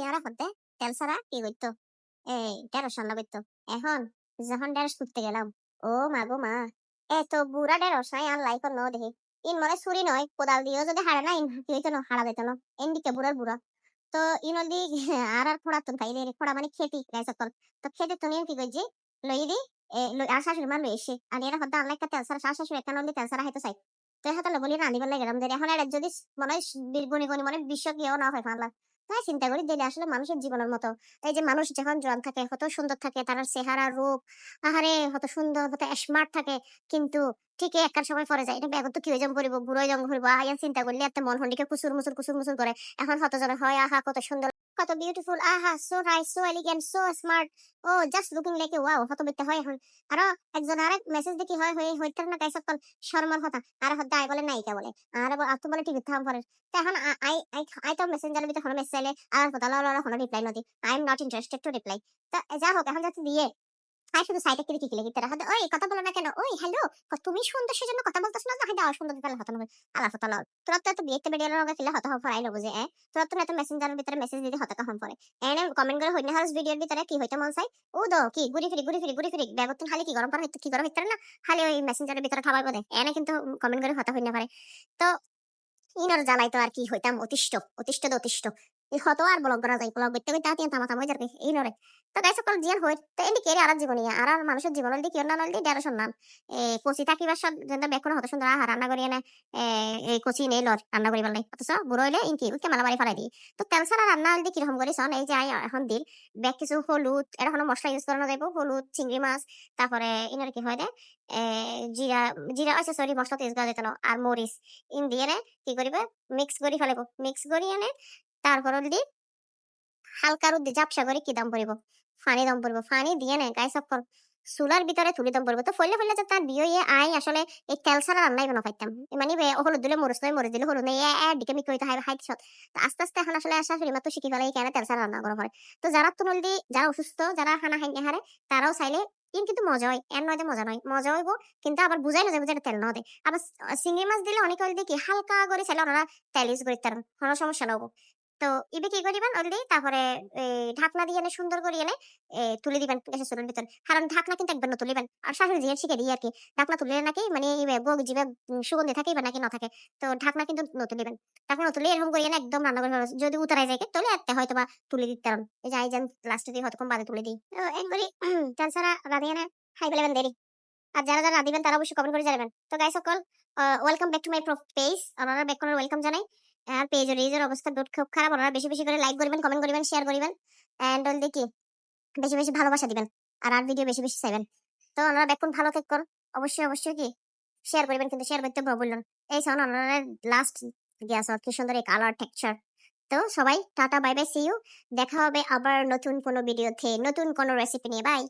ইয়ারা হতে তেল ছাড়া কি করতো, এই ঢেঁড়স রান্না করতো। এখন যখন ঢেঁড়স তুলতে গেলাম, ও মা গো মা, এত বুড়া ঢেঁড়স নাই আর লাইফ ন দেখি। ইন মনে ছুরি নয়, কোদাল দিয়েও যদি হারে না ইন কি হইতো না, হারা দিত না। এন্ডিকে বুড়ার বুড়া। তো ইনলদি আর ফোড়া তুন খাই রে, ফোড়া মানে খেতি গাইছ কল। তো খেতে তুমি কি কইজি লই দি, আর শাশুড়ি মা লই এসে আর এরা হদ্দা আনলাই কা তেল ছাড়া শাশুড়ি একটা নলি তেল ছাড়া হাইতো চাই। তো হাতে বলি রাঁধিবার লাগে গেলাম দেরি এখন এটা যদি মনে হয় গুনি গুনি মানে বিশ্ব গিয়েও না হয় ফানলা। তাই চিন্তা করি দিলে আসলে মানুষের জীবনের মতো এই যে মানুষ যখন জোয়ান থাকে কত সুন্দর থাকে, তার চেহারা রূপ আহারে কত সুন্দর কত স্মার্ট থাকে, কিন্তু ঠিকই একটা সময় পরে যায় এটা ব্যাগ তো কি হয়ে যাবো করিব বুড়ো জং হইব আয়ান চিন্তা করলে একটা মন হন্ডিকে কুসুর মুসুর করে। এখন কত জন হয় আহা কত সুন্দর কত বিউটিফুল আহা so nice so elegant so smart, ও just looking like a wow হত বিতে হয় এখন। আরো একজন আরেক মেসেজ দেখি হয় হয়ে হইতার না গাইস সকল শর্মার কথা আর হদ্দা আই বলে নায়িকা বলে আর আর তো বলে টিভি থাম পরে। তো এখন আই আই আই তো মেসেঞ্জারের ভিতরে মেসেজ চাইলে আর কথা লড়া কোনো রিপ্লাই নদি, I am not interested to reply. তো যা হোক এখন যাচ্ছে দিয়ে আই শুধু সাইডে কিরে কি লিখতে রাখা ওই কথা বলো না কেন, ওই হ্যালো তুমি সুন্দর সেজন্য কথা বলতেছ না হাইদা অসুন্দর দিতে হতো না আলা কথা লল তোরা তো এত বিয়েতে বেরিয়ে লগা খেলে হতো হফর আই লবো যে তোরা তো এত মেসেঞ্জারের ভিতরে মেসেজ দিতে হতো কখন পরে এনে কমেন্ট করে হইনা হাউস ভিডিওর ভিতরে কি হইতে মন চাই ও দো কি ঘুরি ফিরি ব্যাগত খালি কি গরম পার হইতে কি গরম হইতে না খালি ওই মেসেঞ্জারের ভিতরে খাবার বলে এনে কিন্তু কমেন্ট করে হতা হইনা পারে। তো ইনর জ্বালাই তো আর কি হইতাম অতিষ্ঠ অতিষ্ঠ অতিষ্ঠ এই হতো আর ব্লগ করা যায় ব্লগ করতে করতে আতিয়ান তামা তামা যার এই নরে। তো গাইস সকল জিয়ান হই তো এন্ডি কেরে আর জীবনী আর আর মানুষের জীবন দি কি না নলদি দেড়শো নাম কোচি থাকিবার সব যেন বেকুন হতো সুন্দর আহার রান্না করি এনে এই কোচি নেই লর রান্না করি বললাই অথচ বুড়ো হইলে ইনকি উঠকে মালা বাড়ি ফেলাই দিই। তো তেল ছাড়া রান্না হলদি কিরকম করি সন এই যে আই এখন দিন ব্যাগ কিছু হলুদ এরকম মশলা ইউজ করানো যাইব হলুদ চিংড়ি মাছ তারপরে ইনার কি হয় রে জিরা জিরা আছে সরি মশলা তো ইউজ করা যেত না আর মরিচ ইন দিয়ে কি করিবে মিক্স করি ফেলাইব মিক্স করি এনে তারপর দি হালকা রোদ দিয়ে ঝাপসা করে কি দম পড়িব ফানি দম পড়িব ফানি দিয়ে নে গায়ে সব চুলার ভিতরে তুলি দম পড়িব। তো ফলে ফলে যে তার বিয়ে আই আসলে এই তেল ছাড়া রান্নাই বানা খাইতাম মানে হলুদ দিলে মরিচ নয় মরিচ দিলে হলুদ নেই দিকে মিক করিতে হয় হাইট সত। তো আস্তে আস্তে এখন আসলে শাশুড়ি মা তো শিখি ফেলে কেন তেল ছাড়া রান্না করা হয়। তো যারা তুনল দি যারা অসুস্থ যারা খানা খাই হারে তারাও চাইলে কিন্তু মজা হয় এর নয় যে মজা নয় মজা হইব কিন্তু আবার বুঝাই না যাবে যে তেল না দেয় আবার চিংড়ি মাছ দিলে অনেকে দেখি হালকা করে চাইলে ওনারা তেল ইউজ করি তার কোনো সমস্যা না হবো। তো ইবে কি করিবেন অলরেডি তারপরে ঢাকনা দিয়ে এনে সুন্দর করে এনে তুলে দিবেন গ্যাসের চুলার ভিতর কারণ ঢাকনা কিন্তু একবার না তুলিবেন আর শাশুড়ি জিয়ে শিখে দিই আর কি ঢাকনা তুলে নাকি মানে বউ জিবে সুগন্ধি থাকে বা নাকি না থাকে। তো ঢাকনা কিন্তু নতুন দিবেন ঢাকনা তুলে এরকম করে এনে একদম রান্না করে যদি উতারাই যায় তাহলে একটা হয়তো বা তুলে দিতে পারেন এই যে আইজান লাস্টে দিয়ে হয়তো কম বাদে তুলে দিই একবারই চাল ছাড়া রাঁধি এনে খাই ফেলেবেন দেরি। আর যারা যারা রাঁধিবেন তারা অবশ্যই কমেন্ট করে জানাবেন। তো গাইস সকল welcome back to my page আপনারা ব্যাক করার ওয়েলকাম জানাই। আর পেজ রিজের অবস্থা খুব খারাপ আপনারা বেশি বেশি করে লাইক করবেন কমেন্ট করবেন শেয়ার করবেন এন্ড অল দেখি বেশি বেশি ভালোবাসা দিবেন আর ভিডিও বেশি বেশি চাইবেন। তো আপনারা ব্যাকুন ভালো থাকুন অবশ্যই অবশ্যই কি শেয়ার করবেন কিন্তু শেয়ার করতে বললেন এই সাউন্ড আপনারা লাস্ট গ্যাস কি সুন্দর এই কালার টেক্সচার। তো সবাই tata bye bye see you দেখা হবে আবার নতুন কোনো ভিডিওতে নতুন কোনো রেসিপি নিয়ে বাই।